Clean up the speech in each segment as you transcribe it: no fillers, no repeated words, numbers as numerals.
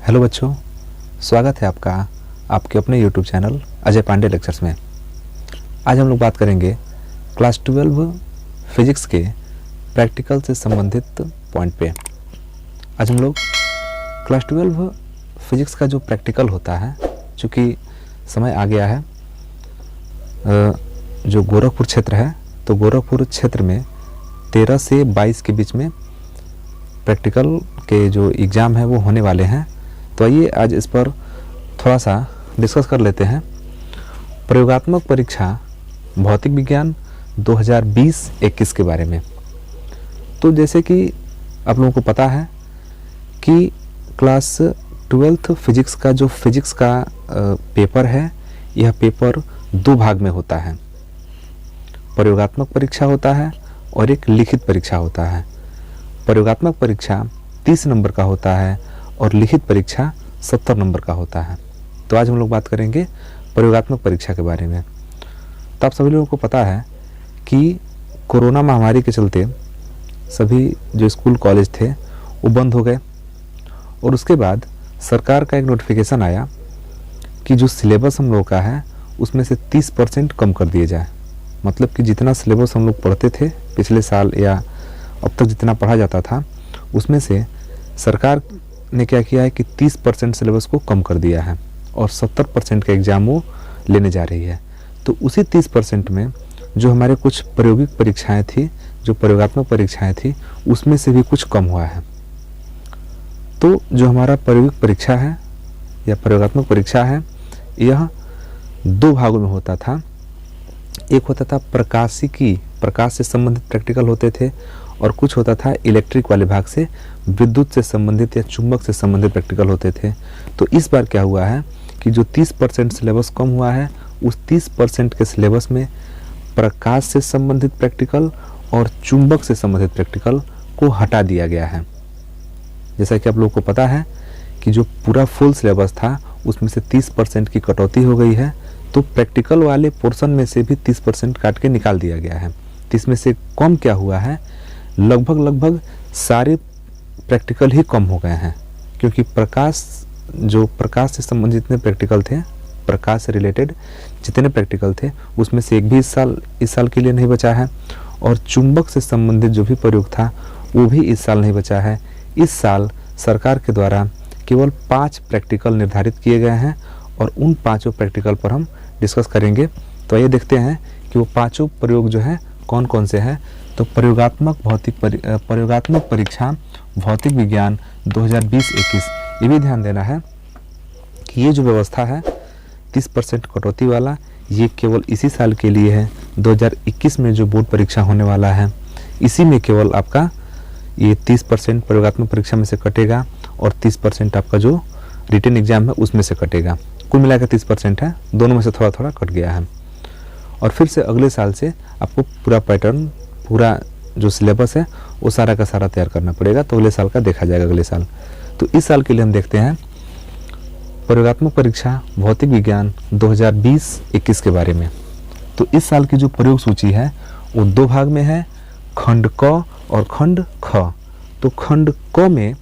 Hello बच्चों, स्वागत है आपका आपके अपने YouTube channel Ajay Pandey lectures में। आज हम लोग बात करेंगे क्लास 12 फिजिक्स के प्रैक्टिकल से संबंधित पॉइंट पे। आज हम लोग क्लास 12 फिजिक्स का जो प्रैक्टिकल होता है, चूँकि समय आ गया है, जो गोरखपुर क्षेत्र है, तो गोरखपुर क्षेत्र में 13 से 22 के बीच में प्रैक्टिकल के जो एग्ज़ाम है वो होने वाले हैं। तो आइए आज इस पर थोड़ा सा डिस्कस कर लेते हैं। प्रयोगात्मक परीक्षा भौतिक विज्ञान 2020-21 के बारे में। तो जैसे कि आप लोगों को पता है कि क्लास 12 फिजिक्स का जो फिजिक्स का पेपर है, यह पेपर दो भाग में होता है। प्रयोगात्मक परीक्षा होता है और एक लिखित परीक्षा होता है। प्रयोगात्मक परीक्षा 30 नंबर का होता है और लिखित परीक्षा 70 नंबर का होता है। तो आज हम लोग बात करेंगे प्रयोगात्मक परीक्षा के बारे में। तो आप सभी लोगों को पता है कि कोरोना महामारी के चलते सभी जो स्कूल कॉलेज थे वो बंद हो गए, और उसके बाद सरकार का एक नोटिफिकेशन आया कि जो सिलेबस हम लोग का है उसमें से 30% कम कर दिए जाए। मतलब कि जितना सिलेबस हम लोग पढ़ते थे पिछले साल या अब तक जितना पढ़ा जाता था, उसमें से सरकार ने क्या किया है कि 30% सिलेबस को कम कर दिया है और 70% का एग्ज़ाम वो लेने जा रही है। तो उसी 30% में जो हमारे कुछ प्रायोगिक परीक्षाएं थी, जो प्रयोगात्मक परीक्षाएं थी, उसमें से भी कुछ कम हुआ है। तो जो हमारा प्रायोगिक परीक्षा है या प्रयोगात्मक परीक्षा है, यह दो भागों में होता था। एक होता था प्रकाशिकी, प्रकाश से संबंधित प्रैक्टिकल होते थे, और कुछ होता था इलेक्ट्रिक वाले भाग से विद्युत से संबंधित या चुंबक से संबंधित प्रैक्टिकल होते थे। तो इस बार क्या हुआ है कि जो 30% सिलेबस कम हुआ है, उस 30% के सिलेबस में प्रकाश से संबंधित प्रैक्टिकल और चुंबक से संबंधित प्रैक्टिकल को हटा दिया गया है। जैसा कि आप लोगों को पता है कि जो पूरा फुल सिलेबस था उसमें से 30% की कटौती हो गई है, तो प्रैक्टिकल वाले पोर्शन में से भी 30% काट के निकाल दिया गया है। तो इसमें से कम क्या हुआ है, लगभग सारे प्रैक्टिकल ही कम हो गए हैं, क्योंकि प्रकाश से संबंधित जितने प्रैक्टिकल थे, प्रकाश से रिलेटेड जितने प्रैक्टिकल थे, उसमें से एक भी इस साल के लिए नहीं बचा है, और चुंबक से संबंधित जो भी प्रयोग था वो भी इस साल नहीं बचा है। इस साल सरकार के द्वारा केवल 5 प्रैक्टिकल निर्धारित किए गए हैं, और उन 5 प्रैक्टिकल पर हम डिस्कस करेंगे। तो आइए देखते हैं कि वो 5 प्रयोग जो हैं कौन कौन से हैं। तो प्रयोगात्मक परीक्षा भौतिक विज्ञान 2020-21, ये भी ध्यान देना है कि ये जो व्यवस्था है 30% कटौती वाला, ये केवल इसी साल के लिए है। 2021 में जो बोर्ड परीक्षा होने वाला है, इसी में केवल आपका ये 30% प्रयोगात्मक परीक्षा में से कटेगा, और 30% आपका जो रिटन एग्जाम है उसमें से कटेगा। कुल मिलाकर 30% है, दोनों में से थोड़ा थोड़ा कट गया है। और फिर से अगले साल से आपको पूरा पैटर्न, पूरा जो सिलेबस है वो सारा का सारा तैयार करना पड़ेगा। तो अगले साल का देखा जाएगा अगले साल। तो इस साल के लिए हम देखते हैं प्रयोगात्मक परीक्षा भौतिक विज्ञान 2020-21 के बारे में। तो इस साल की जो प्रयोग सूची है वो दो भाग में है, खंड क और खंड ख। तो खंड क में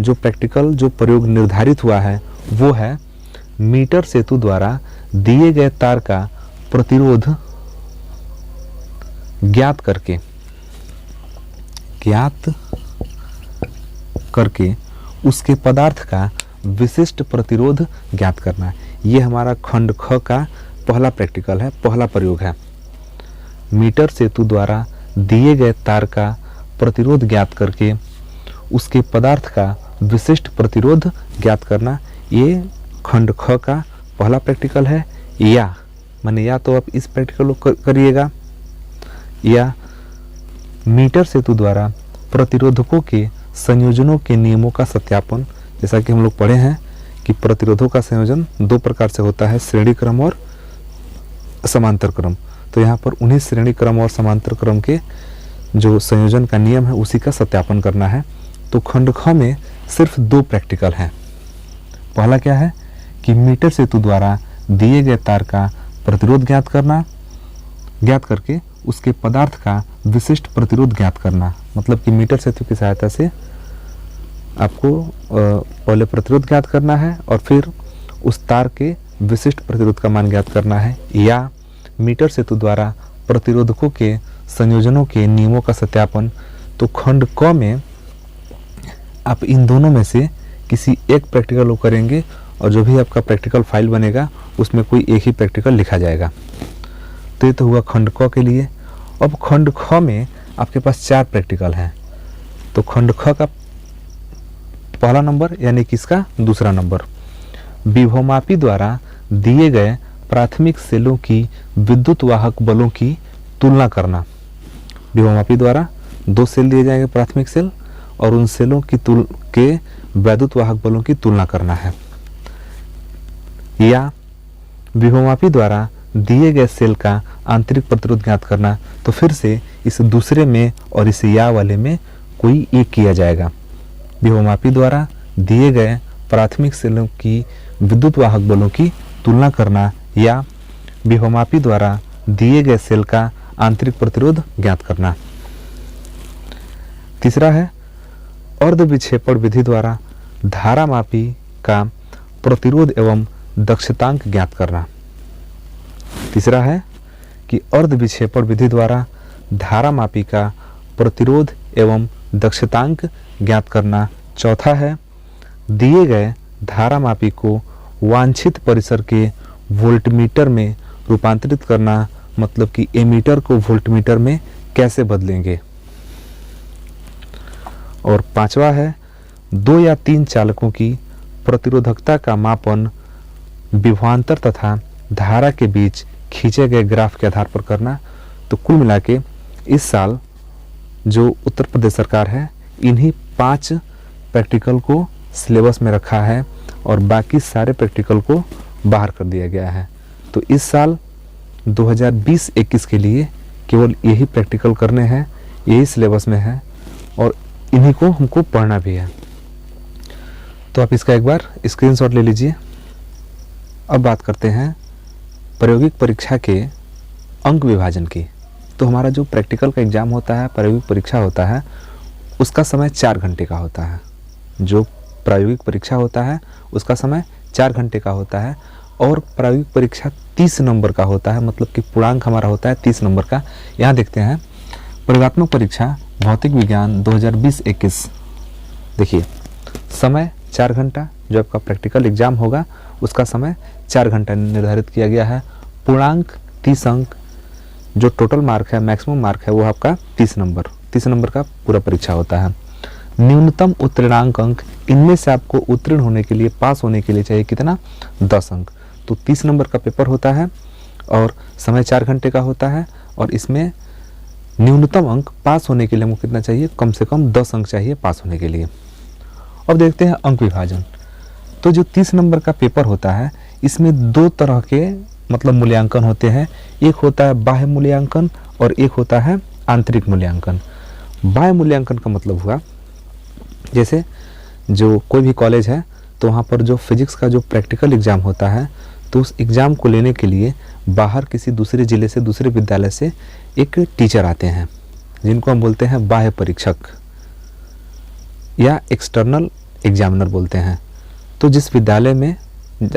जो प्रैक्टिकल जो प्रयोग निर्धारित हुआ है वो है मीटर सेतु द्वारा दिए गए तार का प्रतिरोध ज्ञात करके उसके पदार्थ का विशिष्ट प्रतिरोध ज्ञात करना। ये हमारा खंड ख का पहला प्रैक्टिकल है, पहला प्रयोग है। मीटर सेतु द्वारा दिए गए तार का प्रतिरोध ज्ञात करके उसके पदार्थ का विशिष्ट प्रतिरोध ज्ञात करना, ये खंड ख का पहला प्रैक्टिकल है। या तो आप इस प्रैक्टिकल को करिएगा, या मीटर सेतु द्वारा प्रतिरोधकों के संयोजनों के नियमों का सत्यापन। जैसा कि हम लोग पढ़े हैं कि प्रतिरोधों का संयोजन दो प्रकार से होता है, श्रेणी क्रम और समांतर क्रम। तो यहाँ पर उन्हीं श्रेणी क्रम और समांतर क्रम के जो संयोजन का नियम है उसी का सत्यापन करना है। तो खंड ख में सिर्फ 2 प्रैक्टिकल हैं। पहला क्या है कि मीटर सेतु द्वारा दिए गए तार का प्रतिरोध ज्ञात करके उसके पदार्थ का विशिष्ट प्रतिरोध ज्ञात करना। मतलब कि मीटर सेतु की सहायता से आपको पहले प्रतिरोध ज्ञात करना है और फिर उस तार के विशिष्ट प्रतिरोध का मान ज्ञात करना है, या मीटर सेतु द्वारा प्रतिरोधकों के संयोजनों के नियमों का सत्यापन। तो खंड क में आप इन दोनों में से किसी एक प्रैक्टिकल को करेंगे और जो भी आपका प्रैक्टिकल फाइल बनेगा उसमें कोई एक ही प्रैक्टिकल लिखा जाएगा। तो ये तो हुआ खंड क के लिए। अब खंड ख में आपके पास 4 प्रैक्टिकल हैं। तो खंड ख का पहला नंबर यानी कि इसका दूसरा नंबर, विभवमापी द्वारा दिए गए प्राथमिक सेलों की विद्युत वाहक बलों की तुलना करना। विभवमापी द्वारा 2 सेल दिए जाएंगे प्राथमिक सेल और उन सेलों के वैद्युत वाहक बलों की तुलना करना है। या विभवमापी द्वारा दिए गए सेल का आंतरिक प्रतिरोध ज्ञात करना। तो फिर से इस दूसरे में और इस या वाले में कोई एक किया जाएगा। विभवमापी द्वारा दिए गए प्राथमिक सेलों की विद्युत वाहक बलों की तुलना करना या विभवमापी द्वारा दिए गए सेल का आंतरिक प्रतिरोध ज्ञात करना। तीसरा है अर्ध विक्षेपण विधि द्वारा धारामापी का प्रतिरोध एवं दक्षतांक ज्ञात करना। तीसरा है कि अर्ध विक्षेपण विधि द्वारा धारामापी का प्रतिरोध एवं दक्षतांक ज्ञात करना। चौथा है दिए गए धारामापी को वांछित परिसर के वोल्टमीटर में रूपांतरित करना, मतलब कि एमीटर को वोल्टमीटर में कैसे बदलेंगे। और पांचवा है 2 या 3 चालकों की प्रतिरोधकता का मापन विभवांतर तथा धारा के बीच खींचे गए ग्राफ के आधार पर करना। तो कुल मिला के इस साल जो उत्तर प्रदेश सरकार है इन्हीं 5 प्रैक्टिकल को सिलेबस में रखा है और बाकी सारे प्रैक्टिकल को बाहर कर दिया गया है। तो इस साल 2020-21 के लिए केवल यही प्रैक्टिकल करने हैं, यही सिलेबस में है और इन्हीं को हमको पढ़ना भी है। तो आप इसका एक बार स्क्रीनशॉट ले लीजिए। अब बात करते हैं प्रायोगिक परीक्षा के अंक विभाजन की। तो हमारा जो प्रैक्टिकल का एग्ज़ाम होता है, प्रायोगिक परीक्षा होता है, उसका समय 4 घंटे का होता है। जो प्रायोगिक परीक्षा होता है उसका समय 4 घंटे का होता है और प्रायोगिक परीक्षा 30 नंबर का होता है, मतलब कि पूर्णांक हमारा होता है 30 नंबर का। यहाँ देखते हैं प्रयोगात्मक परीक्षा भौतिक विज्ञान 2020-21। देखिए समय 4 घंटा, जो आपका प्रैक्टिकल एग्जाम होगा उसका समय 4 घंटा निर्धारित किया गया है। पूर्णांक 30 अंक, जो टोटल मार्क है, मैक्सिमम मार्क है, वो आपका 30 नंबर का पूरा परीक्षा होता है। न्यूनतम उत्तीर्णांक अंक, इनमें से आपको उत्तीर्ण होने के लिए, पास होने के लिए चाहिए कितना, 10 अंक। तो 30 नंबर का पेपर होता है और समय 4 घंटे का होता है और इसमें न्यूनतम अंक पास होने के लिए हमको कितना चाहिए, कम से कम 10 अंक चाहिए पास होने के लिए। अब देखते हैं अंक विभाजन। तो जो 30 नंबर का पेपर होता है इसमें 2 तरह के मतलब मूल्यांकन होते हैं। एक होता है बाह्य मूल्यांकन और एक होता है आंतरिक मूल्यांकन। बाह्य मूल्यांकन का मतलब हुआ जैसे जो कोई भी कॉलेज है तो वहाँ पर जो फिजिक्स का जो प्रैक्टिकल एग्ज़ाम होता है तो उस एग्ज़ाम को लेने के लिए बाहर किसी दूसरे ज़िले से, दूसरे विद्यालय से एक टीचर आते हैं जिनको हम बोलते हैं बाह्य परीक्षक या एक्सटर्नल एग्जामिनर बोलते हैं। तो जिस विद्यालय में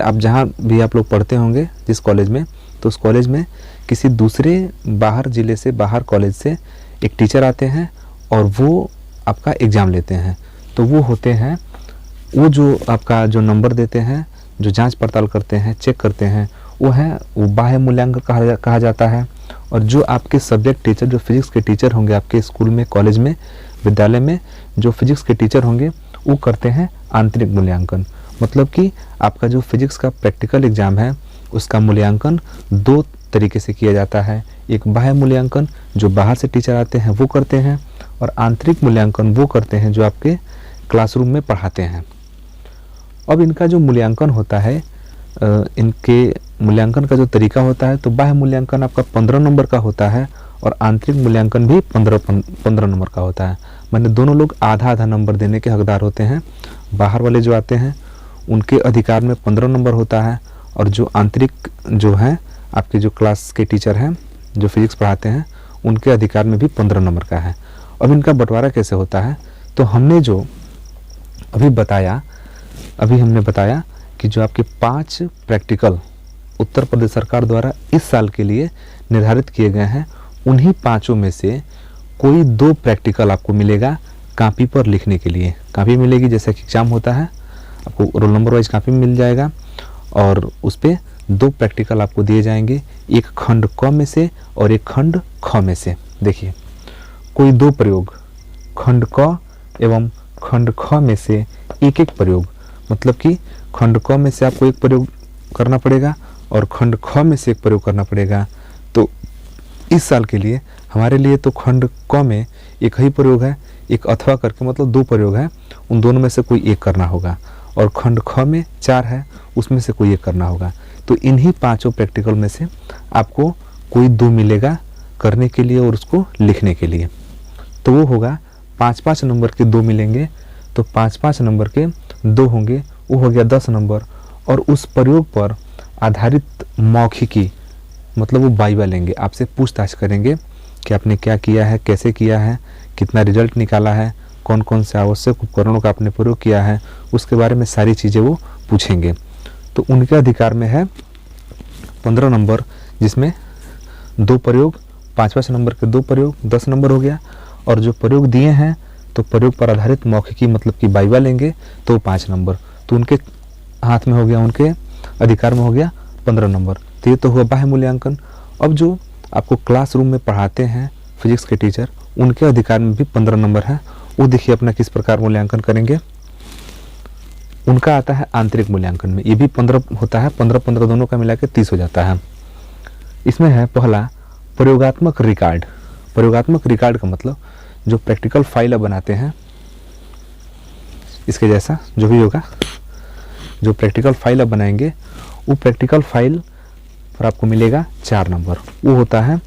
आप जहाँ भी आप लोग पढ़ते होंगे, जिस कॉलेज में, तो उस कॉलेज में किसी दूसरे बाहर ज़िले से, बाहर कॉलेज से एक टीचर आते हैं और वो आपका एग्ज़ाम लेते हैं। तो वो होते हैं, वो जो आपका जो नंबर देते हैं, जो जांच पड़ताल करते हैं, चेक करते हैं, वो बाह्य मूल्यांकन कहा जाता है। और जो आपके सब्जेक्ट टीचर, जो फिजिक्स के टीचर होंगे आपके स्कूल में, कॉलेज में, विद्यालय में, जो फिजिक्स के टीचर होंगे वो करते हैं आंतरिक मूल्यांकन। मतलब कि आपका जो फिजिक्स का प्रैक्टिकल एग्ज़ाम है उसका मूल्यांकन 2 तरीके से किया जाता है। एक बाह्य मूल्यांकन जो बाहर से टीचर आते हैं वो करते हैं, और आंतरिक मूल्यांकन वो करते हैं जो आपके क्लासरूम में पढ़ाते हैं। अब इनका जो मूल्यांकन होता है, इनके मूल्यांकन का जो तरीका होता है, तो बाह्य मूल्यांकन आपका 15 नंबर का होता है और आंतरिक मूल्यांकन भी 15 नंबर का होता है। माने दोनों लोग आधा आधा नंबर देने के हकदार होते हैं। बाहर वाले जो आते हैं उनके अधिकार में 15 नंबर होता है और जो आंतरिक जो हैं आपके जो क्लास के टीचर हैं जो फिजिक्स पढ़ाते हैं उनके अधिकार में भी 15 नंबर का है। अब इनका बंटवारा कैसे होता है, तो हमने जो अभी हमने बताया कि जो आपके 5 प्रैक्टिकल उत्तर प्रदेश सरकार द्वारा इस साल के लिए निर्धारित किए गए हैं, उन्हीं 5 में से कोई 2 प्रैक्टिकल आपको मिलेगा कॉपी पर लिखने के लिए। कॉपी मिलेगी, जैसे कि एग्जाम होता है आपको रोल नंबर वाइज कॉपी मिल जाएगा और उस पर 2 प्रैक्टिकल आपको दिए जाएंगे, एक खंड क में से और एक खंड ख में से। देखिए, कोई 2 प्रयोग, खंड क एवं खंड ख में से एक प्रयोग, मतलब कि खंड क में से आपको एक प्रयोग करना पड़ेगा और खंड ख में से एक प्रयोग करना पड़ेगा। तो इस साल के लिए हमारे लिए तो खंड क में एक ही प्रयोग है, एक अथवा करके मतलब 2 प्रयोग है, उन दोनों में से कोई एक करना होगा, और खंड ख में 4 है, उसमें से कोई एक करना होगा। तो इन्हीं 5 प्रैक्टिकल में से आपको कोई 2 मिलेगा करने के लिए और उसको लिखने के लिए। तो वो होगा 5-5 नंबर के 2 मिलेंगे, तो 5-5 नंबर के 2 होंगे, वो हो गया 10 नंबर। और उस प्रयोग पर आधारित मौखिकी, मतलब वो वाइवा लेंगे, आपसे पूछताछ करेंगे कि आपने क्या किया है, कैसे किया है, कितना रिजल्ट निकाला है, कौन कौन से आवश्यक उपकरणों का आपने प्रयोग किया है, उसके बारे में सारी चीज़ें वो पूछेंगे। तो उनके अधिकार में है 15 नंबर, जिसमें 2 प्रयोग, 5-5 नंबर के 2 प्रयोग, 10 नंबर हो गया। और जो प्रयोग दिए हैं तो प्रयोग पर आधारित मौखिकी मतलब कि वाइवा लेंगे तो 5 नंबर, तो उनके हाथ में हो गया, उनके अधिकार में हो गया 15 नंबर। तो ये तो हुआ बाह्य मूल्यांकन। अब जो आपको क्लासरूम में पढ़ाते हैं फिजिक्स के टीचर, उनके अधिकार में भी 15 नंबर है। वो देखिए अपना किस प्रकार मूल्यांकन करेंगे। उनका आता है आंतरिक मूल्यांकन में, ये भी 15 होता है, 15-15 दोनों का मिला के 30 हो जाता है। इसमें है पहला प्रयोगात्मक रिकॉर्ड। प्रयोगात्मक रिकॉर्ड का मतलब जो प्रैक्टिकल फाइल बनाते हैं, इसके जैसा जो भी होगा, जो प्रैक्टिकल फाइल आप बनाएंगे, वो प्रैक्टिकल फाइल पर आपको मिलेगा 4 नंबर, वो होता है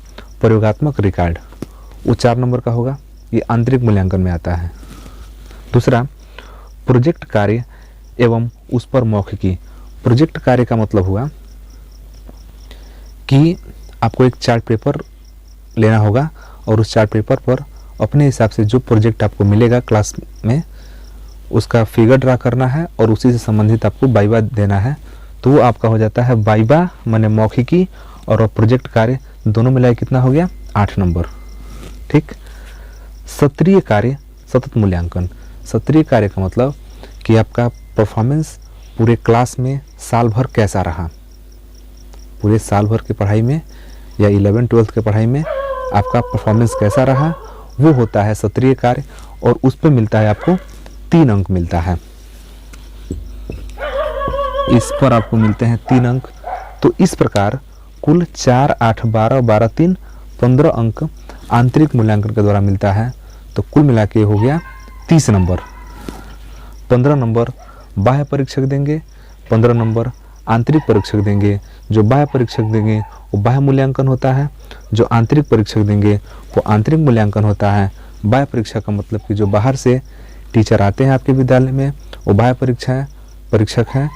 प्रयोगात्मक रिकॉर्ड, वो 4 नंबर का होगा, ये आंतरिक मूल्यांकन में आता है। दूसरा प्रोजेक्ट कार्य एवं उस पर मौखिकी। प्रोजेक्ट कार्य का मतलब हुआ कि आपको एक चार्ट पेपर लेना होगा और उस चार्ट पेपर पर अपने हिसाब से जो प्रोजेक्ट आपको मिलेगा क्लास में, उसका फिगर ड्रा करना है और उसी से संबंधित आपको वाइवा देना है। तो वो आपका हो जाता है वाइवा माने मौखिकी, और प्रोजेक्ट कार्य दोनों मिलाए कितना हो गया 8 नंबर। ठीक। सत्रीय कार्य सतत मूल्यांकन। सत्रीय कार्य का मतलब कि आपका परफॉर्मेंस पूरे क्लास में साल भर कैसा रहा, पूरे साल भर की पढ़ाई में या 11-12 के पढ़ाई में आपका परफॉर्मेंस कैसा रहा, वो होता है सत्रीय कार्य, और उस पर मिलता है आपको 3 अंक मिलता है। इस पर आपको मिलते हैं 3 अंक। तो इस प्रकार कुल 4, 8, 12, 12, 3, 15 अंक आंतरिक मूल्यांकन के द्वारा मिलता है। तो कुल मिला के हो गया 30 नंबर। 15 नंबर बाह्य परीक्षक देंगे, 15 नंबर आंतरिक परीक्षक देंगे। जो बाह्य परीक्षक देंगे वो बाह्य मूल्यांकन होता है, जो आंतरिक परीक्षक देंगे वो आंतरिक मूल्यांकन होता है। बाह्य परीक्षा का मतलब कि जो बाहर से टीचर आते हैं आपके विद्यालय में, वो बाह्य परीक्षक हैं,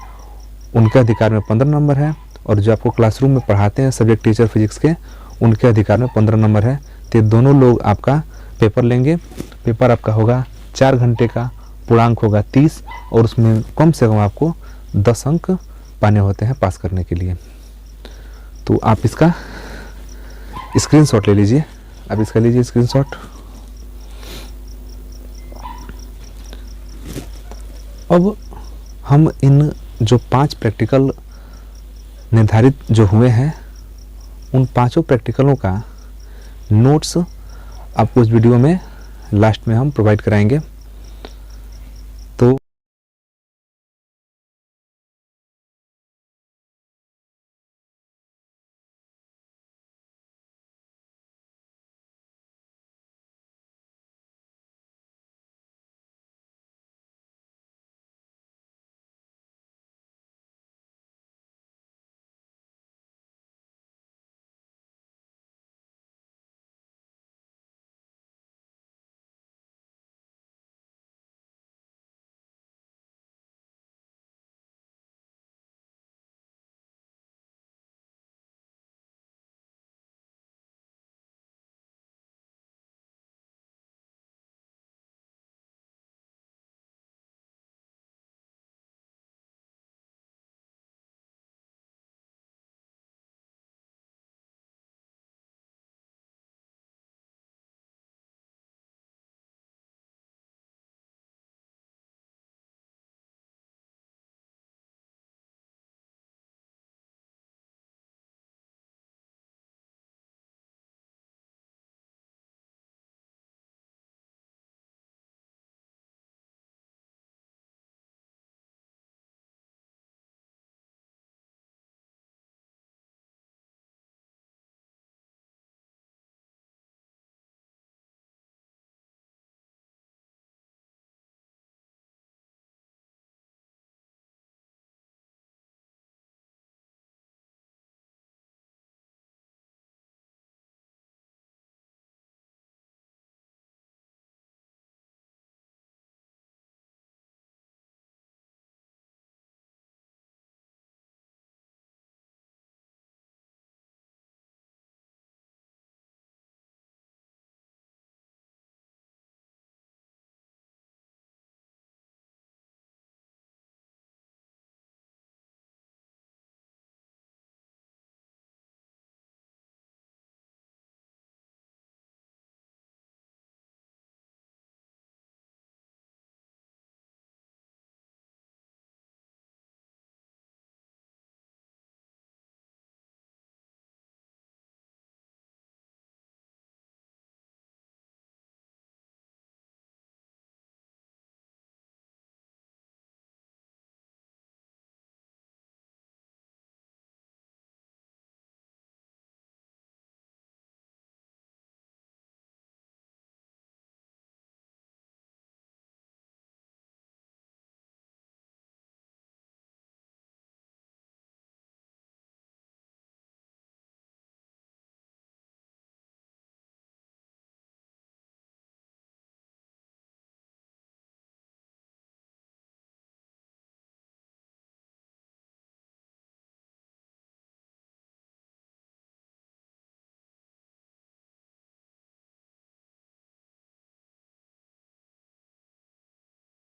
उनके अधिकार में 15 नंबर है। और जो आपको क्लासरूम में पढ़ाते हैं सब्जेक्ट टीचर फिजिक्स के, उनके अधिकार में 15 नंबर है। तो दोनों लोग आपका पेपर लेंगे। पेपर आपका होगा 4 घंटे का, पूर्णांक होगा 30, और उसमें कम से कम आपको 10 अंक पाने होते हैं पास करने के लिए। तो आप इसका स्क्रीनशॉट ले लीजिए, आप इसका लीजिए स्क्रीनशॉट। अब हम इन जो 5 प्रैक्टिकल निर्धारित जो हुए हैं, उन 5 प्रैक्टिकलों का नोट्स आपको इस वीडियो में लास्ट में हम प्रोवाइड कराएंगे।